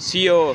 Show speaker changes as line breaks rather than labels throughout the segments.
CO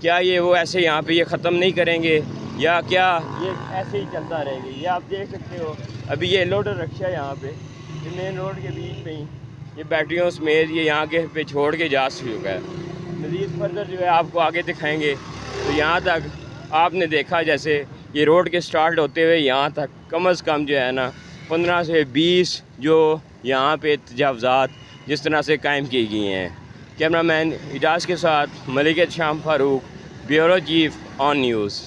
کیا یہ وہ ایسے یہاں پہ یہ ختم نہیں کریں گے یا کیا یہ ایسے ہی چلتا رہے گا؟ یہ آپ دیکھ سکتے ہو ابھی یہ لوڈر رکشا ہے یہاں پہ، یہ مین روڈ کے بیچ میں ہی یہ بیٹریوں سمیت یہ یہاں کے پہ چھوڑ کے جا چکا ہے۔ مزید فردر جو ہے آپ کو آگے دکھائیں گے تو یہاں تک آپ نے دیکھا جیسے یہ روڈ کے سٹارٹ ہوتے ہوئے یہاں تک کم از کم جو ہے نا 15 سے 20 جو یہاں پہ تجاوزات جس طرح سے قائم کی گئی ہیں۔ کیمرہ مین اجاز کے ساتھ ملک شام فاروق، بیورو چیف آن نیوز۔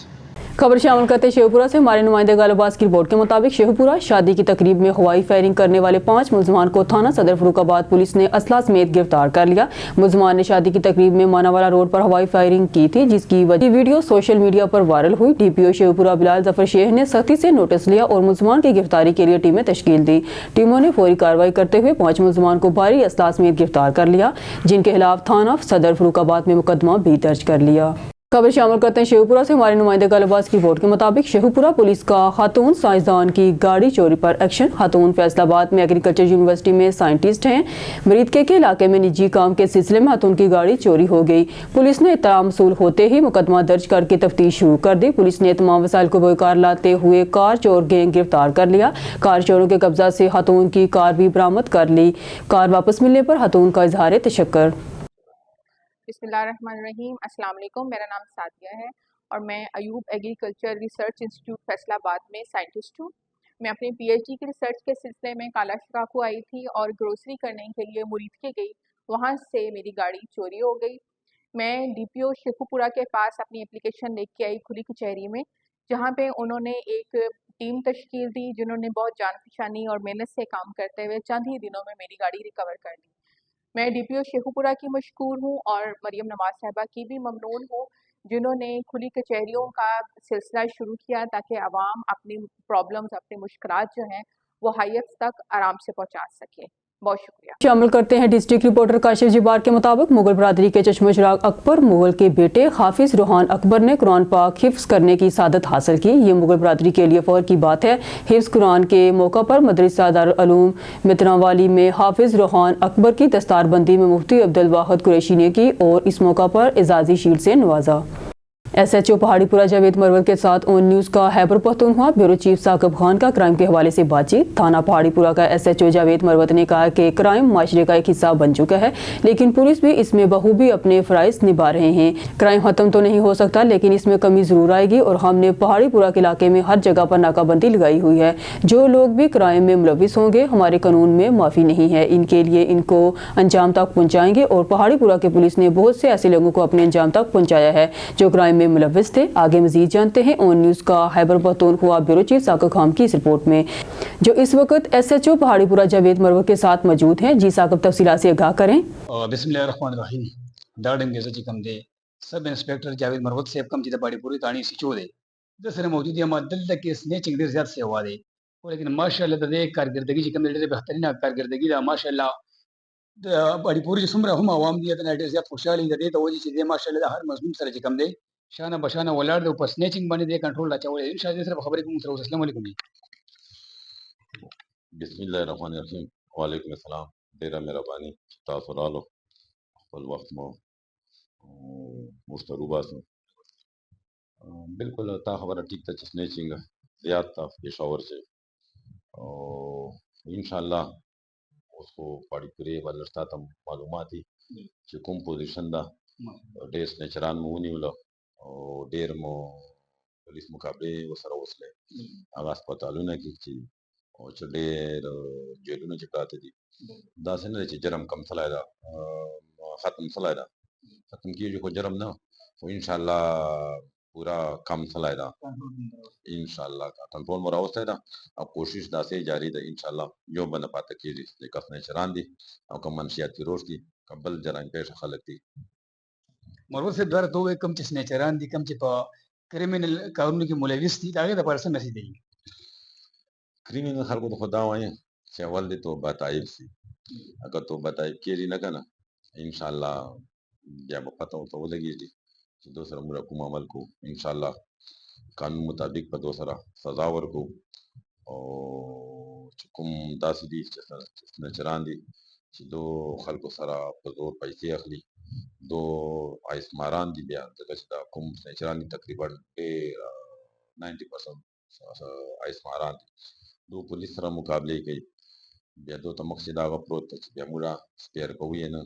خبر شامل کرتے شیوپورہ سے ہمارے نمائندے غالباز کی رپورٹ کے مطابق شیوپورہ شادی کی تقریب میں ہوائی فائرنگ کرنے والے 5 ملزمان کو تھانہ صدر فروخ آباد پولیس نے اسلحہ سمیت گرفتار کر لیا۔ ملزمان نے شادی کی تقریب میں ماناوالا روڈ پر ہوائی فائرنگ کی تھی، جس کی ویڈیو سوشل میڈیا پر وائرل ہوئی۔ ڈی پی او شیوپورہ بلال ظفر شیخ نے سختی سے نوٹس لیا اور ملزمان کی گرفتاری کے لیے ٹیمیں تشکیل دی۔ ٹیموں نے فوری کارروائی کرتے ہوئے 5 ملزمان کو بھاری اسلحہ سمیت گرفتار کر لیا، جن کے خلاف تھانہ صدر فروخ آباد میں مقدمہ بھی درج کر لیا۔ خبر شامل کرتے ہیں شیوپورہ سے ہمارے نمائندے غالباز کی رپورٹ کے مطابق شیوپورہ پولیس کا خاتون سائنسدان کی گاڑی چوری پر ایکشن۔ خاتون فیصل آباد میں ایگریکلچر یونیورسٹی میں سائنٹسٹ ہیں۔ مریدکے کے علاقے میں نجی کام کے سلسلے میں خاتون کی گاڑی چوری ہو گئی۔ پولیس نے اطلاع موصول ہوتے ہی مقدمہ درج کر کے تفتیش شروع کر دی۔ پولیس نے تمام وسائل کو بوکار لاتے ہوئے کار چور گینگ گرفتار کر لیا۔ کار چوروں کے قبضہ سے خاتون کی کار بھی برآمد کر لی۔ کار واپس ملنے پر خاتون کا اظہار تشکر۔
بسم اللہ الرحمن الرحیم۔ السلام علیکم، میرا نام سعدیہ ہے اور میں Ayub agriculture research institute Faisal آباد میں سائنٹسٹ ہوں۔ میں اپنے پی ایچ ڈی کے ریسرچ کے سلسلے میں کالا شکافو آئی تھی اور گروسری کرنے کے لیے مریدکے گئی، وہاں سے میری گاڑی چوری ہو گئی۔ میں ڈی پی او شیخوپورہ کے پاس اپنی اپلیکیشن لے کے آئی کھلی کچہری میں، جہاں پہ انہوں نے ایک ٹیم تشکیل دی، جنہوں نے بہت جان پہچانی اور محنت سے کام کرتے ہوئے چند ہی دنوں میں میری گاڑی ریکور کر لی۔ میں ڈی پی او شیخوپورہ کی مشکور ہوں اور مریم نواز صاحبہ کی بھی ممنون ہوں، جنہوں نے کھلی کچہریوں کا سلسلہ شروع کیا تاکہ عوام اپنی پرابلمز، اپنی مشکلات جو ہیں وہ ہائیٹس تک آرام سے پہنچا سکے۔ بہت شکریہ۔
شامل کرتے ہیں ڈسٹرکٹ رپورٹر کاشف جبار کے مطابق مغل برادری کے چشم چراغ اکبر مغل کے بیٹے حافظ روحان اکبر نے قرآن پاک حفظ کرنے کی سعادت حاصل کی۔ یہ مغل برادری کے لیے فخر کی بات ہے۔ حفظ قرآن کے موقع پر مدرسہ دارالعلوم متراوالی میں حافظ روحان اکبر کی دستار بندی میں مفتی عبدالواحد قریشی نے کی اور اس موقع پر اعزازی شیلڈ سے نوازا۔ ایس ایچ او پہاڑی پورہ جاوید مروت کے ساتھ اون نیوز کا خیبر پختونخوا بیورو چیف ثاقب خان کا کرائم کے حوالے سے بات چیت۔ تھانہ پہاڑی پورہ کا ایس ایچ او جاوید مروت نے کہا کہ کرائم معاشرے کا ایک حصہ بن چکا ہے، لیکن پولیس بھی اس میں بخوبی اپنے فرائض نبھا رہے ہیں۔ کرائم ختم تو نہیں ہو سکتا، لیکن اس میں کمی ضرور آئے گی اور ہم نے پہاڑی پورہ کے علاقے میں ہر جگہ پر ناکہ بندی لگائی ہوئی ہے۔ جو لوگ بھی کرائم میں ملوث ہوں گے، ہمارے قانون میں معافی نہیں ہے، ان کے لیے ان کو انجام تک پہنچائیں گے۔ اور پہاڑی پورہ کے پولیس نے بہت سے ایسے لوگوں کو اپنے انجام تک پہنچایا ہے جو کرائم میں ملوث تھے۔ آگے مزید جانتے ہیں اون نیوز کا خیبر پختونخوا بیورو چیف ثاقب خان کی اس رپورٹ میں، جو اس وقت ایس ایچ او پہاڑی پورہ جاوید مروت کے ساتھ موجود ہیں۔ جی ثاقب، تفصیلات سے آگاہ کریں۔
بسم اللہ الرحمن الرحیم۔ ڈاڈم کے سچ کم دے سب انسپیکٹر جاوید مروت سے کم چیز پہاڑی پوری تانی سی چو دے دسر موجود ہے دل تک اس نے چنگ دیر زیادہ سے ہوا دے، لیکن ماشاءاللہ دے کارکردگی کم دے بہترین کارکردگی دا ماشاءاللہ پہاڑی پوری سمرا ہم عوام دی اتنا زیادہ خوشحالی دے تو وہ چیز ماشاءاللہ ہر مضمون سره کم دے شانہ بشانہ ولار دے اوپر سنیچنگ بنے دے کنٹرول لا چاوے انشاءاللہ صرف خبر کو السلام علیکم جی۔
بسم اللہ الرحمن الرحیم۔ وعلیکم السلام۔ ډیره مهرباني تاسو رالو خپل وخت مو مشترو باسو بالکل تا خبره ټیک ته چې سنیچنګ زیات تا پېښور چې او انشاءالله اوس خو پاړی پورې ولرستا ته معلومات دي چې کوم پوزیشن ده ډېر سنیچران مو ونیولو او ډېر مو پولیس مقابلې ورسره وسلې هغه هسپتالونه کې چې او چې ډېر جیلونه چې پراته دي داسې نه دی چې جرم کم سلی ده ختم سلی ده ختم کېږي خو جرم نه خو انشاءالله پورا کم سلی ده انشاءالله کنټرول مو راوستی ده او کوشش داسې جاري ده انشاءالله یو به نه پاته کېږي چې که سنیچران دي او که منشیات فروش دي که بل جرایم پیشه خلک دي
مروت سے دوباره تو کم چې سنیچران دي کم چې په کریمینل کارونو کې ملوث دي د هغې دپاره څه نصیحت دی؟
کریمینل خلکو ته خو دا وایم چې اول دې توبه تایب سي، اگر توبه تایب کېږي نه که نه انشاءالله بیا به پته ورته ولګېږي چې دو سره موږ کوم عمل کوو انشاءالله قانون مطابق به دو سره سزا ورکوو او چې کوم داسې دي چې سنیچران دي چې دو خلکو سره په زور پیسې اخلي دو آئس ماران دی بیا ځکه چې دا کوم سنیچران دي تقریبا 90% آئس ماران دي دو پولیس سره مقابلې کوي بیا دو ته مقصد هغه پروت ده چې بیا موږ سپیر کوو یې نه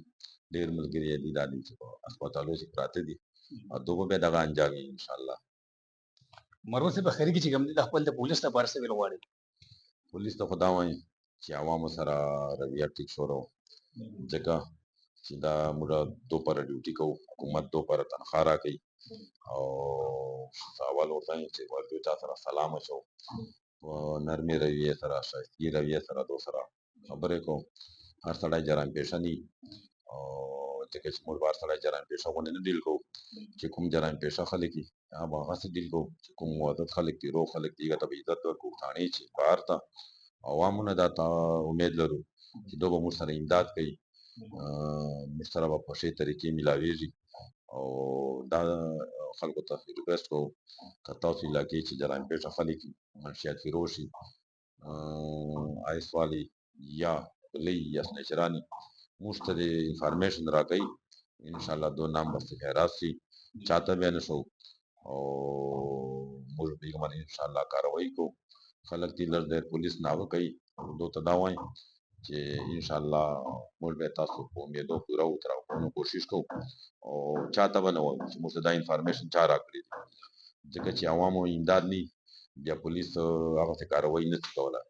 ډېر ملګري یې دي دا دي چې په هسپتالو کې پراته دي او دوی به بیا دغه انجام وي انشاءالله.
مروت صاحب اخري کې چې کوم دي د خپل د پولیس لپاره څه ویل غواړي؟
پولیس ته خو دا وایي چې عوامو سره رویه ټیک شروع ځکه چې دا موږ دو پر ډیوټي کوو حکومت دو پر تنخواه راکوي او اول ورته وایم چې ورته تا سره سلام اچوو په نرمې رویې سره ښایستګي رویې سره دو سره خبرې کوو هر سړی جرم پیشه ني او ځکه چې موږ به هر سړی جرم پیشه غوندې نه ډیل کوو چې کوم جرم پیشه خلک دي هغه به هغسې ډیل کوو چې کوم معدد خلک دي روغ خلک دي هغه ته به عزت ورکوو تاڼې چې بهر ته عوامو نه دا امید لرو چې دو به موږ سره امداد کوي موږ سره به په ښې طریقې میلاویږي او دا خلکو ته ریکویسټ کوو که تاسو علاقې چې جرم پیشه خلک دي منشیات فروش دي آیس والي یا پلی یا سنیچرانی موږ ته د انفارمیشن راکوي انشاءالله دو نام به خیرات شي چاته بیا نه شو او موږ به یې باندې انشاءالله کاروایي کوو خلک دې لږ ډېر پولیس ناغه کوي دو ته دا وایم چې انشاءالله موږ به تاسو په امیدو پوره وتراو کوشش کوو او چاته به نه وایو چې موږ ته دا انفارمیشن چا راکړي دي ځکه چې عوامو امداد ني بیا پولیس هغسې کاروایي نه شي کولی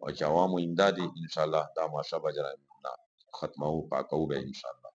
او چې عوامو امداد وي انشاءالله دا معاشره به جرائم نه ختموو پاکوو به انشاءالله.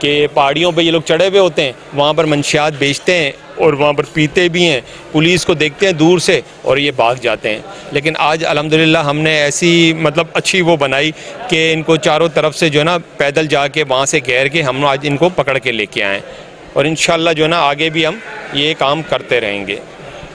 کہ پہاڑیوں پہ یہ لوگ چڑھے ہوئے ہوتے ہیں, وہاں پر منشیات بیچتے ہیں اور وہاں پر پیتے بھی ہیں, پولیس کو دیکھتے ہیں دور سے اور یہ بھاگ جاتے ہیں. لیکن آج الحمدللہ ہم نے ایسی مطلب اچھی وہ بنائی کہ ان کو چاروں طرف سے جو ہے نا پیدل جا کے وہاں سے گھیر کے ہم آج ان کو پکڑ کے لے کے آئے, اور انشاءاللہ جو ہے نا آگے بھی ہم یہ کام کرتے رہیں گے.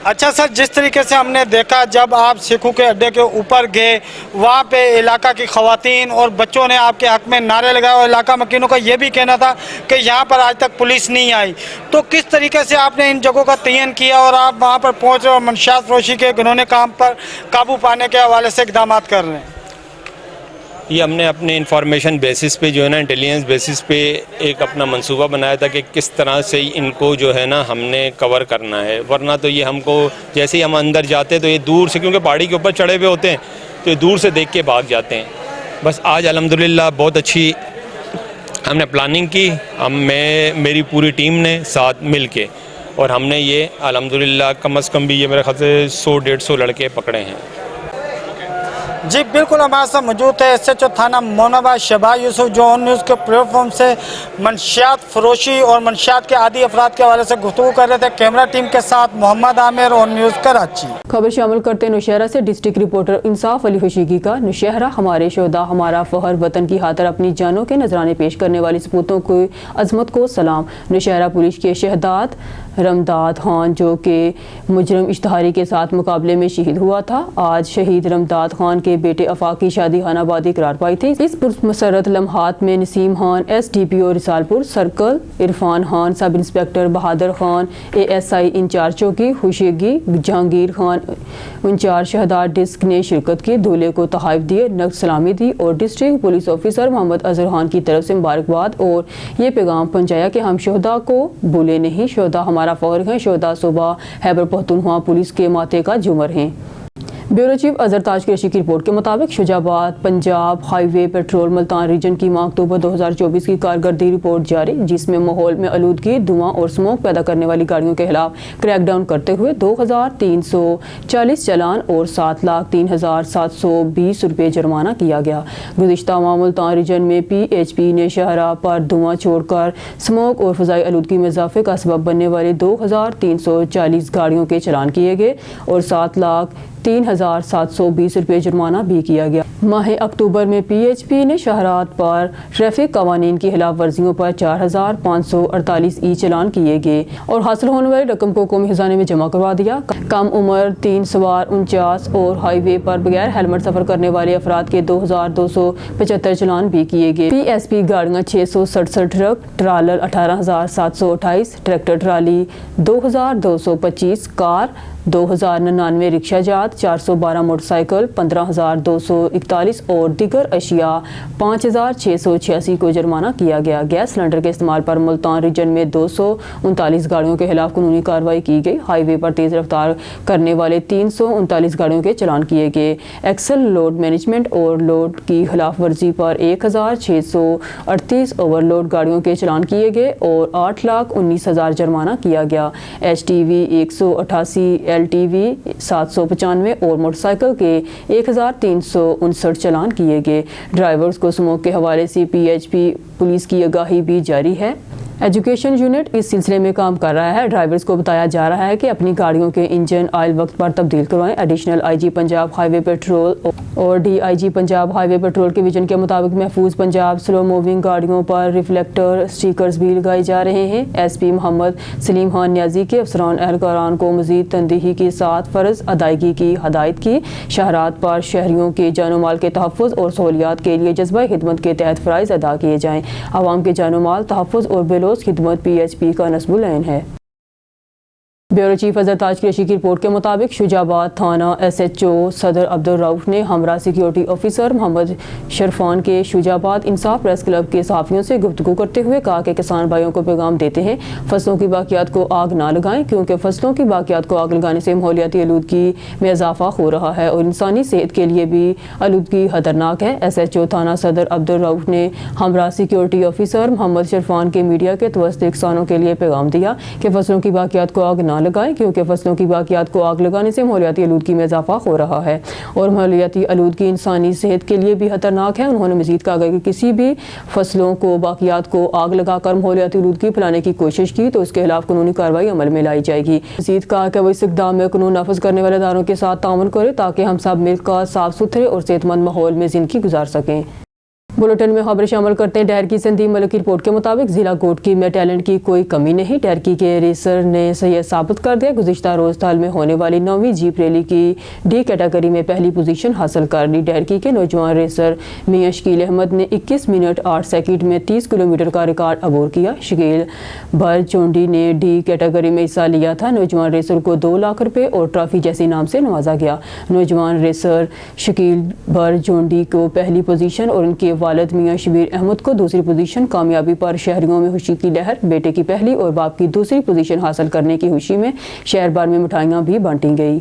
اچھا سر, جس طریقے سے ہم نے دیکھا جب آپ سکھوں کے اڈے کے اوپر گئے, وہاں پہ علاقہ کی خواتین اور بچوں نے آپ کے حق میں نعرے لگائے, اور علاقہ مکینوں کا یہ بھی کہنا تھا کہ یہاں پر آج تک پولیس نہیں آئی. تو کس طریقے سے آپ نے ان جگہوں کا تعین کیا اور آپ وہاں پر پہنچ رہے اور منشیات فروشی کے گنہونے کام پر قابو پانے کے حوالے سے اقدامات کر رہے ہیں؟
یہ ہم نے اپنے انفارمیشن بیسس پہ جو ہے نا انٹیلیجنس بیسس پہ ایک اپنا منصوبہ بنایا تھا کہ کس طرح سے ان کو جو ہے نا ہم نے کور کرنا ہے, ورنہ تو یہ ہم کو جیسے ہی ہم اندر جاتے تو یہ دور سے, کیونکہ پہاڑی کے اوپر چڑھے ہوئے ہوتے ہیں تو یہ دور سے دیکھ کے بھاگ جاتے ہیں. بس آج الحمدللہ بہت اچھی ہم نے پلاننگ کی, میری پوری ٹیم نے ساتھ مل کے, اور ہم نے یہ الحمدللہ کم از کم بھی یہ میرے خیال سے 100-150 لڑکے پکڑے ہیں.
جی بالکل, ہمارے ساتھ موجود ہے ایس ایچ او تھانہ مومن آباد شہباز یوسف, جو آن نیوز کے پلیٹ فارم سے منشیات فروشی اور منشیات کے عادی افراد کے حوالے سے گفتگو کر رہے تھے. کیمرہ ٹیم کے ساتھ محمد عامر, آن نیوز کراچی.
خبر شامل کرتے نوشہرہ سے ڈسٹرکٹ رپورٹر انصاف علی خشیگی کا. نوشہرہ ہمارے شہداء ہمارا فخر, وطن کی خاطر اپنی جانوں کے نذرانے پیش کرنے والی سپوتوں کی عظمت کو سلام. نوشہرہ پولیس کے شہداد رمداد خان جو کہ مجرم اشتہاری کے ساتھ مقابلے میں شہید ہوا تھا, آج شہید رمداد خان کے بیٹے آفاق کی شادی خانہ آبادی قرار پائی تھی. اس پرمسرت لمحات میں Naseem Khan S D P O Risalpur circle, Irfan Khan sub inspector, Bahadur Khan A S I incharge چوکی, خوشیگی, جہانگیر خان انچارج شہداد ڈسک نے شرکت کی, دولہے کو تحائف دیے, نقد سلامی دی اور ڈسٹرکٹ پولیس آفیسر محمد اظہر خان کی طرف سے مبارکباد اور یہ پیغام پہنچایا کہ ہم شہداء کو بھولے نہیں, شہداء ہمارا فخر ہیں, شہداء صوبہ خیبر پختونخوا پولیس کے ماتھے کا جمر ہیں. بیورو چیف اظہر تاج قریشی کی رپورٹ کے مطابق شجاع آباد Punjab highway petrol Multan region کی ماہ اکتوبر 2024 کی کارکردگی رپورٹ جاری, جس میں ماحول میں آلودگی, دھواں اور سموک پیدا کرنے والی گاڑیوں کے خلاف کریک ڈاؤن کرتے ہوئے 2340 چلان اور 7,03,720 روپے جرمانہ کیا گیا. گزشتہ ماہ ملتان ریجن میں پی ایچ پی نے شاہراہ پر دھواں چھوڑ کر سموک اور فضائی آلودگی میں اضافے کا سبب بننے والے 2340 گاڑیوں کے چلان کیے گئے اور 7,03,720 روپے جرمانہ بھی کیا گیا. ماہ اکتوبر میں پی ایچ پی نے شاہراہات پر ٹریفک قوانین کی خلاف ورزیوں پر 4,548 ای چلان کیے گئے اور حاصل ہونے والی رقم کو قومی خزانے میں جمع کروا دیا. کم عمر 3 سوار 49 اور ہائی وے پر بغیر ہیلمٹ سفر کرنے والے افراد کے 2,275 چلان بھی کیے گئے. پی ایس پی گاڑیاں 667 ٹرک ٹرالر 18,728, ٹریکٹر ٹرالی 2,225, کار 2,099, رکشہ جات 412, موٹر سائیکل 15,241 اور دیگر اشیاء 5,686 کو جرمانہ کیا گیا. گیس سلنڈر کے استعمال پر ملتان ریجن میں 239 گاڑیوں کے خلاف قانونی کارروائی کی گئی. ہائی وے پر تیز رفتار کرنے والے 339 گاڑیوں کے چلان کیے گئے. ایکسل لوڈ مینجمنٹ اور لوڈ کی خلاف ورزی پر 1,638 اوور لوڈ گاڑیوں کے چلان کیے گئے اور 8,19,000 جرمانہ کیا گیا. H T V 188, L T V 795 اور موٹر سائیکل کے 1,359 چلان کیے گئے. ڈرائیورز کو سموک کے حوالے سے پی ایچ پی پولیس کی آگاہی بھی جاری ہے. ایجوکیشن یونٹ اس سلسلے میں کام کر رہا ہے. ڈرائیورز کو بتایا جا رہا ہے کہ اپنی گاڑیوں کے انجن آئل وقت پر تبدیل کروائیں. Additional I G Punjab highway patrol اور D I G Punjab highway patrol کے ویژن کے مطابق محفوظ پنجاب سلو موونگ گاڑیوں پر ریفلیکٹر سٹیکرز بھی لگائے جا رہے ہیں. ایس پی محمد سلیم خان نیازی کے افسران اہلکاران کو مزید تندہی کے ساتھ فرض ادائیگی کی ہدایت کی. شاہراہات پر شہریوں کے جان و مال کے تحفظ اور سہولیات کے لیے جذبہ خدمت کے تحت فرائض ادا کیے جائیں. عوام کے جان و مال تحفظ اور بلوز خدمت پی ایچ پی کا نصب العین ہے. بیورو چیف اظہر تاج قریشی کی رپورٹ کے مطابق شجاع آباد تھانہ ایس ایچ او صدر عبدالرؤف نے ہمراہ سیکیورٹی آفیسر محمد شرفان کے شجاع آباد انصاف پریس کلب کے صحافیوں سے گفتگو کرتے ہوئے کہا کہ کسان بھائیوں کو پیغام دیتے ہیں فصلوں کی باقیات کو آگ نہ لگائیں, کیونکہ فصلوں کی باقیات کو آگ لگانے سے ماحولیاتی آلودگی میں اضافہ ہو رہا ہے اور انسانی صحت کے لیے بھی آلودگی خطرناک ہے. ایس ایچ او تھانہ صدر عبدالرؤف نے ہمراہ سیکیورٹی آفیسر محمد شرفان کے میڈیا کے توسط کسانوں کے لیے پیغام دیا کہ فصلوں کی باقیات کو آگ نہ لگائیں کیونکہ فصلوں کی باقیات کو آگ لگانے سے ماحولیاتی آلودگی میں اضافہ ہو رہا ہے اور ماحولیاتی آلودگی انسانی صحت کے لیے بھی خطرناک ہے۔ انہوں نے مزید کہا کہ کسی بھی فصلوں کو باقیات کو آگ لگا کر ماحولیاتی آلودگی پھیلانے کی کوشش کی تو اس کے خلاف قانونی کارروائی عمل میں لائی جائے گی۔ مزید کہا کہ وہ اس اقدام میں قانون نافذ کرنے والے اداروں کے ساتھ تعاون کرے تاکہ ہم سب مل کر صاف ستھرے اور صحت مند ماحول میں زندگی گزار سکیں۔ بلٹن میں خبر شامل کرتے ہیں۔ ڈیرکی سے سندیپ ملک کی رپورٹ کے مطابق ضلع گوٹکی میں ٹیلنٹ کی کوئی کمی نہیں۔ ڈیرکی کے ریسر نے یہ ثابت کر دیا۔ گزشتہ روز تھال میں ہونے والی 9ویں جیپ ریلی کی ڈی کیٹیگری میں پہلی پوزیشن حاصل کر لی۔ ڈیرکی کے نوجوان ریسر میاں شکیل احمد نے 21 منٹ 8 سیکنڈ میں 30 کلومیٹر کا ریکارڈ عبور کیا۔ شکیل بھر چونڈی نے ڈی کیٹیگری میں حصہ لیا تھا۔ نوجوان ریسر کو 2 لاکھ روپے اور ٹرافی جیسے انعام سے نوازا گیا۔ نوجوان ریسر شکیل بھر چونڈی کو پہلی پوزیشن اور ان کے والد میاں شبیر احمد کو دوسری پوزیشن۔ کامیابی پر شہریوں میں خوشی کی لہر۔ بیٹے کی پہلی اور باپ کی دوسری پوزیشن حاصل کرنے کی خوشی میں شہر بھر میں مٹھائیاں بھی بانٹی گئی۔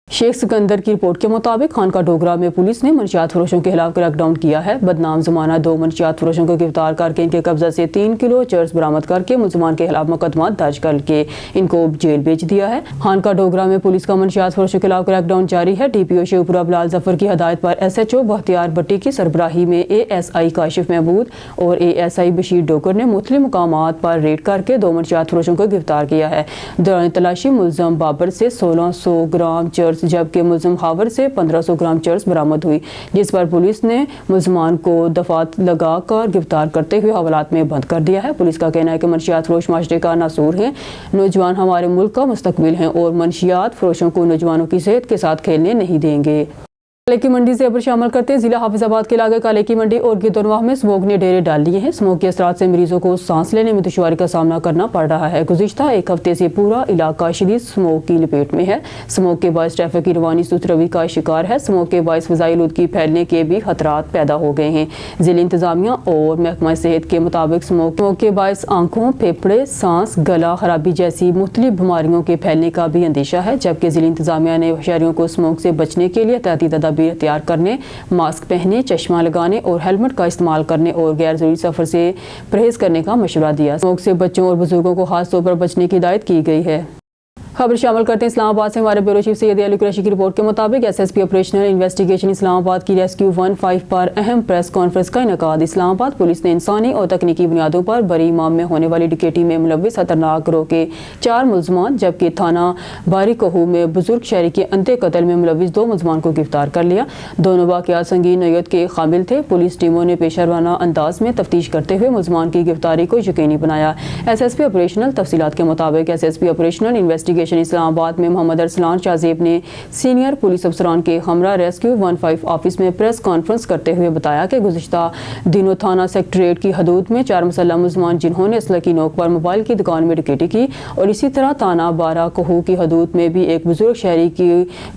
شیخ سکندر کی رپورٹ کے مطابق خانقاہ ڈوگرہ میں پولیس نے منشیات فروشوں کے خلاف کریک ڈاؤن کیا ہے۔ بدنام زمانہ 2 منشیات فروشوں کو گرفتار کر کے ان کے قبضہ سے 3 کلو چرس برآمد کر کے ملزمان کے خلاف مقدمات درج کر کے ان کو جیل بھیج دیا ہے۔ خانقاہ ڈوگرہ میں پولیس کا منشیات فروشوں کے خلاف کریک ڈاؤن جاری ہے۔ ڈی پی او شیوپورہ بلال ظفر کی ہدایت پر S H O Bakhtiar Batti کی سربراہی میں A S I Kashif Mahmood اور A S I Bashir Dogar نے مختلف مقامات پر ریڈ کر کے 2 منشیات فروشوں کو گرفتار کیا ہے۔ دوران تلاشی ملزم بابر سے 1600 گرام چرس جبکہ ملزم ہاور سے 1500 گرام چرس برآمد ہوئی، جس پر پولیس نے ملزمان کو دفعات لگا کر گرفتار کرتے ہوئے حوالات میں بند کر دیا ہے۔ پولیس کا کہنا ہے کہ منشیات فروش معاشرے کا ناسور ہیں۔ نوجوان ہمارے ملک کا مستقبل ہیں اور منشیات فروشوں کو نوجوانوں کی صحت کے ساتھ کھیلنے نہیں دیں گے۔ کالے کی منڈی سے خبر شامل کرتے ہیں۔ ضلع حافظ آباد کے علاقے کالے کی منڈی اور گدرواہ میں اسموگ نے ڈیرے ڈال لیے ہیں۔ اسموگ کے اثرات سے مریضوں کو سانس لینے میں دشواری کا سامنا کرنا پڑ رہا ہے۔ گزشتہ ایک ہفتے سے پورا علاقہ شدید اسموگ کی لپیٹ میں ہے۔ اسموگ کے باعث ٹریفک کی روانی سست روی کا شکار ہے۔ اسموگ کے باعث فضائی آلودگی پھیلنے کے بھی خطرات پیدا ہو گئے ہیں۔ ضلع انتظامیہ اور محکمہ صحت کے مطابق اسموگ کے باعث آنکھوں، پھیپھڑے، سانس، گلا خرابی جیسی مختلف بیماریوں کے پھیلنے کا بھی اندیشہ ہے، جبکہ ضلع انتظامیہ نے شہریوں کو اسموگ سے بچنے کے لیے احتیاطی تدابیر اختیار کرنے، ماسک پہننے، چشمہ لگانے اور ہیلمٹ کا استعمال کرنے اور غیر ضروری سفر سے پرہیز کرنے کا مشورہ دیا۔ اسموگ سے بچوں اور بزرگوں کو خاص طور پر بچنے کی ہدایت کی گئی ہے۔ خبر شامل کرتے ہیں اسلام آباد سے۔ ہمارے بیورو چیف سید علی قریشی کی رپورٹ کے مطابق S S P operational investigation Islamabad کی ریسکیو 15 پر اہم پریس کانفرنس کا انعقاد۔ اسلام آباد پولیس نے انسانی اور تکنیکی بنیادوں پر بری امام میں ہونے والی ڈکیٹی میں ملوث خطرناک گروہ کے 4 ملزمان جبکہ تھانہ باری کوہو میں بزرگ شہری کے انتھے قتل میں ملوث 2 ملزمان کو گرفتار کر لیا۔ دونوں واقعات سنگین نوعیت کے قابل تھے۔ پولیس ٹیموں نے پیشہ ورانہ انداز میں تفتیش کرتے ہوئے ملزمان کی گرفتاری کو یقینی بنایا۔ ایس ایس پی آپریشنل تفصیلات کے مطابق S S P operational investigation Islamabad میں محمد ارسلان شاہزیب نے سینئر پولیس افسران کے ہمراہ ریسکیو 15 آفس میں پریس کانفرنس کرتے ہوئے بتایا کہ گزشتہ دنوں تھانہ سیکٹریٹ کی حدود میں 4 مسلح ملزمان جنہوں نے اسلحے کی نوک پر موبائل کی دکان میں ڈکیٹی کی اور اسی طرح تھانہ بارہ کوہو کی حدود میں بھی ایک بزرگ شہری کی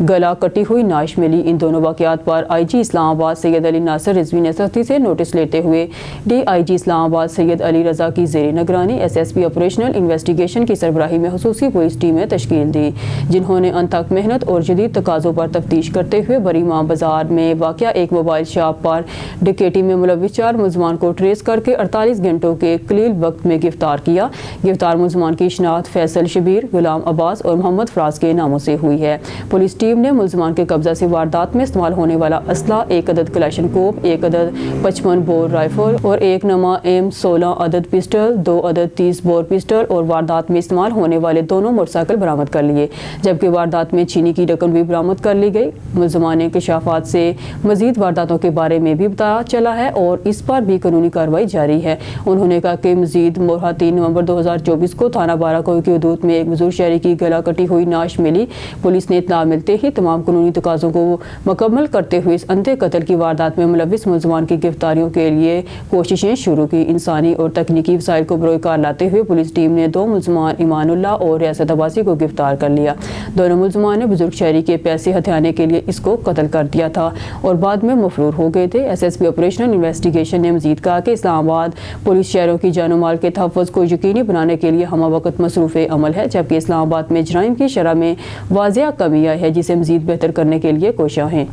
گلا کٹی ہوئی نعش ملی۔ ان دونوں واقعات پر آئی جی اسلام آباد سید علی ناصر رضوی نے سختی سے نوٹس لیتے ہوئے ڈی آئی جی اسلام آباد سید علی رضا کی زیر نگرانی S S P operational investigation کی سربراہی میں خصوصی پولیس ٹیمیں تشکیل دی، جنہوں نے انتھک محنت اور جدید تقاضوں پر تفتیش کرتے ہوئے بری امام بازار میں واقع ایک موبائل شاپ پر ڈکیٹی میں ملوث 4 ملزمان کو ٹریس کر کے 48 گھنٹوں کے قلیل وقت میں گرفتار کیا۔ گرفتار ملزمان کی شناخت فیصل شبیر، غلام عباس اور محمد فراز کے ناموں سے ہوئی ہے۔ پولیس ٹیم نے ملزمان کے قبضہ سے واردات میں استعمال ہونے والا اسلحہ 1 عدد کلاشن کوپ، 1 عدد 55 بور رائفل اور 1 نما M16 عدد پسٹل، 2 عدد 30 بور پسٹل اور واردات میں استعمال ہونے والے دونوں موٹر سائیکل برآمد کر لیے، جبکہ واردات میں چینی کی رقم بھی برآمد کر لی گئی۔ ملزمان انکشافات سے مزید وارداتوں کے بارے میں بھی پتہ چلا ہے اور اس پر بھی قانونی کارروائی جاری ہے۔ انہوں نے کہا کہ مزید مورخہ 3 نومبر 2024 کو تھانہ بارہ کوہو کی حدود میں ایک بزرگ شہری کی گلا کٹی ہوئی نعش ملی۔ پولیس نے اطلاع ملتے ہی تمام قانونی تقاضوں کو مکمل کرتے ہوئے اس انتھے قتل کی واردات میں ملوث ملزمان کی گرفتاریوں کے لیے کوششیں شروع کی۔ انسانی اور تکنیکی وسائل کو بروئے کار لاتے ہوئے پولیس ٹیم نے 2 ملزمان ایمان اللہ اور ریاست عباسی کو گرفتار کر لیا۔ دونوں ملزمان نے بزرگ شہری کے پیسے ہتھیانے کے لیے اس کو قتل کر دیا تھا اور بعد میں مفرور ہو گئے تھے۔ S S P operational investigation نے مزید کہا کہ اسلام آباد پولیس شہروں کی جان و مال کے تحفظ کو یقینی بنانے کے لیے ہمہ وقت مصروف عمل ہے، جبکہ اسلام آباد میں جرائم کی شرح میں واضح کمی آئی ہے جسے مزید بہتر کرنے کے لیے کوشاں ہیں۔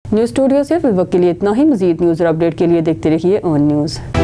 نیوز اسٹوڈیو سے فی الوقت کے لیے اتنا ہی۔ مزید نیوز اور اپڈیٹ کے لیے دیکھتے رہیے آن نیوز۔